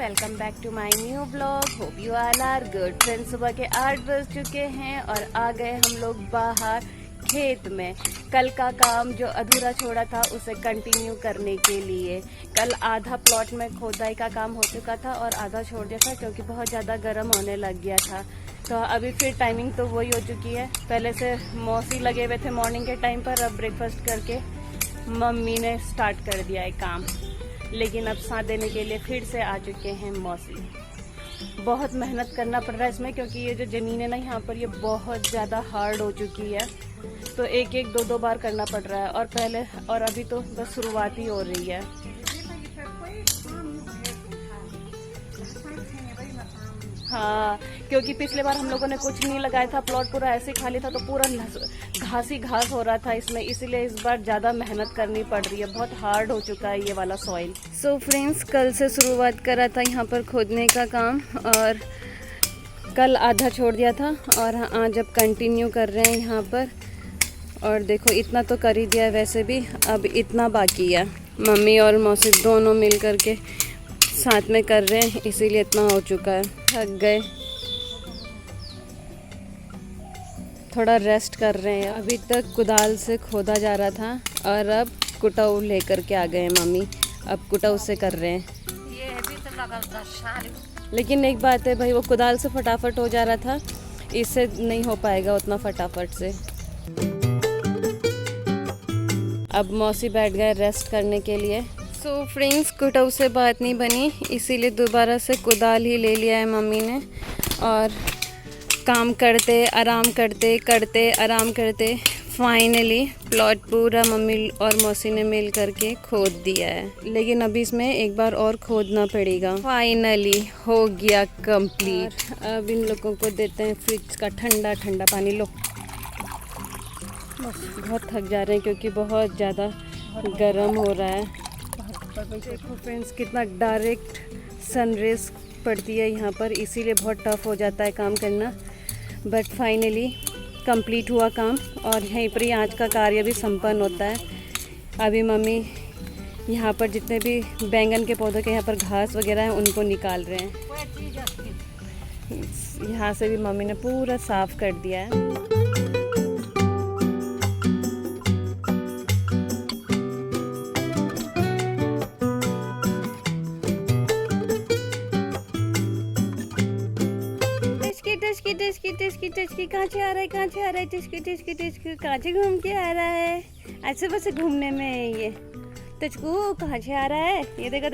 Welcome back to my new blog. Hope you all are good. Friends, सुबह के 8 बज चुके हैं और आ गए हम लोग बाहर खेत में कल का काम जो अधूरा छोड़ा था उसे कंटिन्यू करने के लिए। कल आधा प्लॉट में खोदाई का काम हो चुका था और आधा छोड़ दिया था क्योंकि बहुत ज़्यादा गर्म होने लग गया था। तो अभी फिर टाइमिंग तो वही हो चुकी है। पहले से मौसी लगे हुए थे मॉर्निंग के टाइम पर, अब ब्रेकफास्ट करके मम्मी ने स्टार्ट कर दिया है काम। लेकिन अब साथ देने के लिए फिर से आ चुके हैं मौसी। बहुत मेहनत करना पड़ रहा है इसमें क्योंकि ये जो ज़मीन है ना यहाँ पर ये बहुत ज़्यादा हार्ड हो चुकी है, तो एक एक दो बार करना पड़ रहा है। और अभी तो बस शुरुआत ही हो रही है। हाँ, क्योंकि पिछले बार हम लोगों ने कुछ नहीं लगाया था, प्लॉट पूरा ऐसे खाली था तो पूरा घास ही घास हो रहा था इसमें, इसीलिए इस बार ज़्यादा मेहनत करनी पड़ रही है। बहुत हार्ड हो चुका है ये वाला सॉइल। सो फ्रेंड्स, कल से शुरुआत करा था यहाँ पर खोदने का काम और कल आधा छोड़ दिया था और आज अब कंटिन्यू कर रहे हैं यहाँ पर। और देखो इतना तो कर ही दिया है, वैसे भी अब इतना बाकी है। मम्मी और मौसी दोनों मिल कर के साथ में कर रहे हैं, इसीलिए इतना हो चुका है। थक गए, थोड़ा रेस्ट कर रहे हैं। अभी तक कुदाल से खोदा जा रहा था और अब कुटाऊ लेकर के आ गए हैं मम्मी। अब कुटाऊ से कर रहे हैं। ये अभी तो लगा था। लेकिन एक बात है भाई, वो कुदाल से फटाफट हो जा रहा था, इससे नहीं हो पाएगा उतना फटाफट से। अब मौसी बैठ गए रेस्ट करने के लिए। सो फ्रेंड्स, कुटाऊ से बात नहीं बनी, इसीलिए दोबारा से कुदाल ही ले लिया है मम्मी ने। और काम करते आराम करते आराम करते फाइनली प्लॉट पूरा मम्मी और मौसी ने मिल करके खोद दिया है। लेकिन अभी इसमें एक बार और खोदना पड़ेगा। फाइनली हो गया कंप्लीट। अब इन लोगों को देते हैं फ्रिज का ठंडा ठंडा पानी। लो, बहुत थक जा रहे हैं क्योंकि बहुत ज़्यादा गर्म हो रहा है। देखो फ्रेंड्स, कितना डायरेक्ट सनरेज पड़ती है यहाँ पर, इसीलिए बहुत टफ हो जाता है काम करना। बट फाइनली कंप्लीट हुआ काम और यहीं पर ही आज का कार्य भी संपन्न होता है। अभी मम्मी यहाँ पर जितने भी बैंगन के पौधों के यहाँ पर घास वगैरह है उनको निकाल रहे हैं। यहाँ से भी मम्मी ने पूरा साफ कर दिया है। टिस्की कहाँ से आ रहा है टिस्की कहाँ से घूम के आ रहा है। ऐसे बस घूमने में है ये। टिस्कू कहाँ से आ रहा है, ये देखो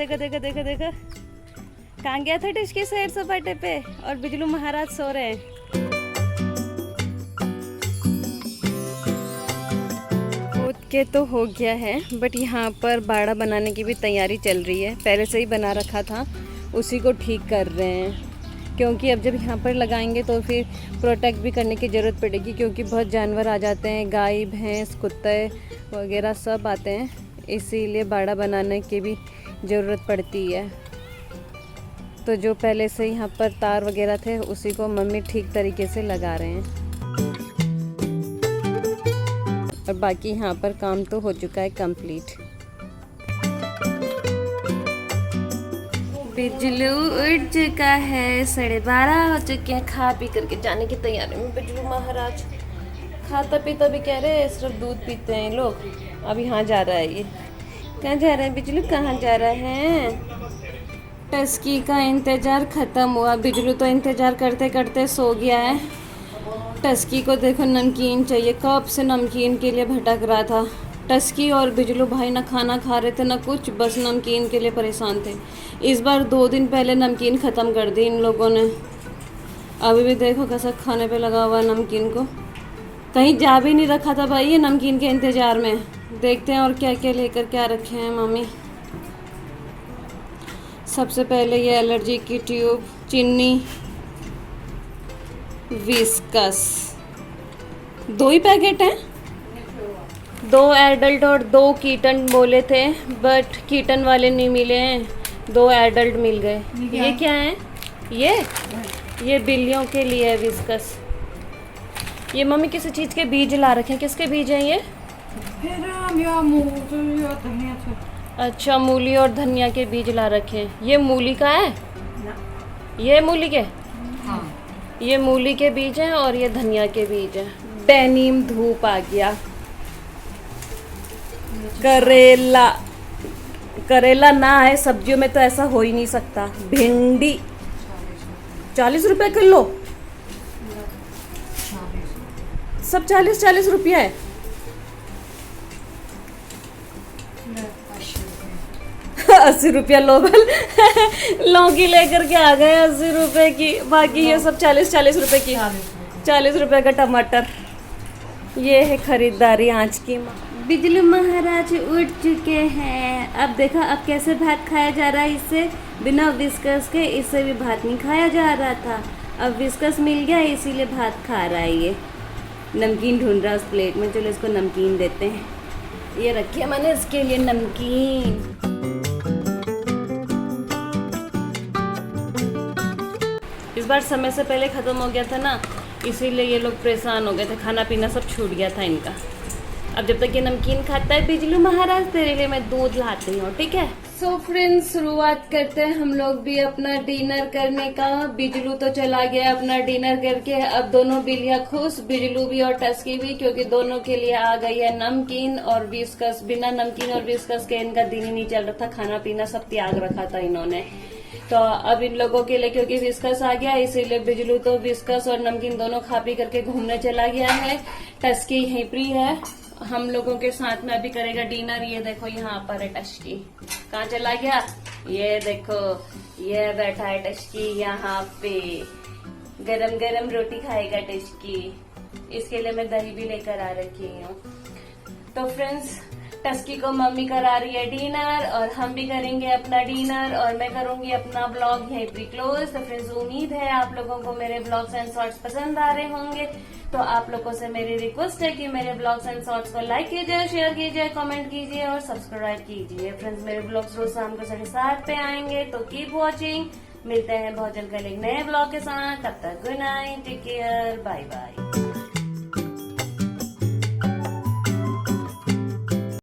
कहाँ गया था टिस्की सैर सपाटे पे। और बिजलू महाराज सो रहे हैं। खोद के तो हो गया है, बट यहाँ पर बाड़ा बनाने की भी तैयारी चल रही है। पहले से ही बना रखा था, उसी को ठीक कर रहे हैं। क्योंकि अब जब यहाँ पर लगाएंगे तो फिर प्रोटेक्ट भी करने की ज़रूरत पड़ेगी, क्योंकि बहुत जानवर आ जाते हैं, गाय भैंस कुत्ते वगैरह सब आते हैं, इसीलिए बाड़ा बनाने की भी ज़रूरत पड़ती है। तो जो पहले से यहाँ पर तार वगैरह थे उसी को मम्मी ठीक तरीके से लगा रहे हैं। और बाकी यहाँ पर काम तो हो चुका है कंप्लीट। बिजलू उठ चुका है, 12:30 हो चुके हैं। खा पी करके जाने की तैयारी में बिजलू महाराज। खाता पीता भी कह रहे हैं, सिर्फ दूध पीते हैं लोग। अब यहाँ जा रहा है ये। कहाँ जा रहा है बिजलू, कहाँ जा रहा है। टस्की का इंतज़ार ख़त्म हुआ। बिजलू तो इंतज़ार करते करते सो गया है। टस्की को देखो नमकीन चाहिए, कब से नमकीन के लिए भटक रहा था। टस्की और बिजलू भाई ना खाना खा रहे थे ना कुछ, बस नमकीन के लिए परेशान थे। इस बार 2 दिन पहले नमकीन ख़त्म कर दी इन लोगों ने। अभी भी देखो कैसा खाने पे लगा हुआ नमकीन को। कहीं जा भी नहीं रखा था भाई ये नमकीन के इंतज़ार में। देखते हैं और क्या क्या लेकर क्या रखे हैं मम्मी। सबसे पहले ये एलर्जी की ट्यूब, चीनी, विस्कस। 2 ही पैकेट हैं। 2 एडल्ट और 2 कीटन बोले थे, बट कीटन वाले नहीं मिले हैं, 2 एडल्ट मिल गए। ये क्या है, ये बिल्लियों के लिए है विस्कस। ये मम्मी किसी चीज़ के बीज ला रखे हैं, किसके बीज हैं ये? अच्छा, मूली और धनिया के बीज ला रखे हैं। ये मूली का है, ये मूली के, हाँ ये मूली के बीज हैं और ये धनिया के बीज हैं। डेनिम धूप आ गया। करेला, करेला ना है सब्जियों में तो ऐसा हो ही नहीं सकता। भिंडी 40 रुपए किलो, सब 40-40 रुपया है। 80 रुपया लोबल लौकी लेकर के आ गए 80 रुपए की, बाकी ये सब 40-40 रुपए की। 40 रुपए का टमाटर। ये है खरीदारी आज की। बिजली महाराज उठ चुके हैं। अब देखो अब कैसे भात खाया जा रहा है इससे, बिना विस्कस के। इससे भी भात नहीं खाया जा रहा था, अब विस्कस मिल गया इसीलिए भात खा रहा है। ये नमकीन ढूंढ रहा है उस प्लेट में, चलो इसको नमकीन देते हैं। ये रखी है मैंने इसके लिए नमकीन। इस बार समय से पहले ख़त्म हो गया था ना, इसीलिए ये लोग परेशान हो गए थे, खाना पीना सब छूट गया था इनका। अब जब तक ये नमकीन खाता है बिजलू महाराज, तेरे लिए मैं दूध लाती हूँ, ठीक है। सो फ्रेंड्स, शुरुआत करते हैं हम लोग भी अपना डिनर करने का। बिजलू तो चला गया अपना डिनर करके, अब दोनों बिल्लियाँ खुश, बिजलू भी और टस्की भी, क्योंकि दोनों के लिए आ गई है नमकीन और विस्कस। बिना नमकीन और विस्कस के इनका दिन ही नहीं चल रहा था, खाना पीना सब त्याग रखा था इन्होंने। तो अब इन लोगों के लिए क्योंकि विस्कस आ गया, इसीलिए बिजलू तो विस्कस और नमकीन दोनों खा पी करके घूमने चला गया है। टस्की यहीं पर है, हम लोगों के साथ में अभी करेगा डिनर। ये देखो यहाँ पर है टस्की, कहाँ चला गया? ये देखो, ये बैठा है टस्की यहाँ पे, गरम गरम रोटी खाएगा टस्की। इसके लिए मैं दही भी लेकर आ रखी हूँ। तो फ्रेंड्स, टस्की को मम्मी करा रही है डिनर और हम भी करेंगे अपना डिनर और मैं करूंगी अपना ब्लॉग यहीं पर क्लोज। तो फ्रेंड्स, उम्मीद है आप लोगों को मेरे ब्लॉग्स एंड शॉर्ट्स पसंद आ रहे होंगे। तो आप लोगों से मेरी रिक्वेस्ट है कि मेरे ब्लॉग्स एंड शॉर्ट्स को लाइक कीजिए, शेयर कीजिए, कमेंट कीजिए और सब्सक्राइब कीजिए। फ्रेंड्स, मेरे ब्लॉग्स रोज शाम को 7:30 पे आएंगे, तो कीप वॉचिंग। मिलते हैं बहुत जल्द कल एक नए ब्लॉग के साथ। तब तक good night, take care, bye bye.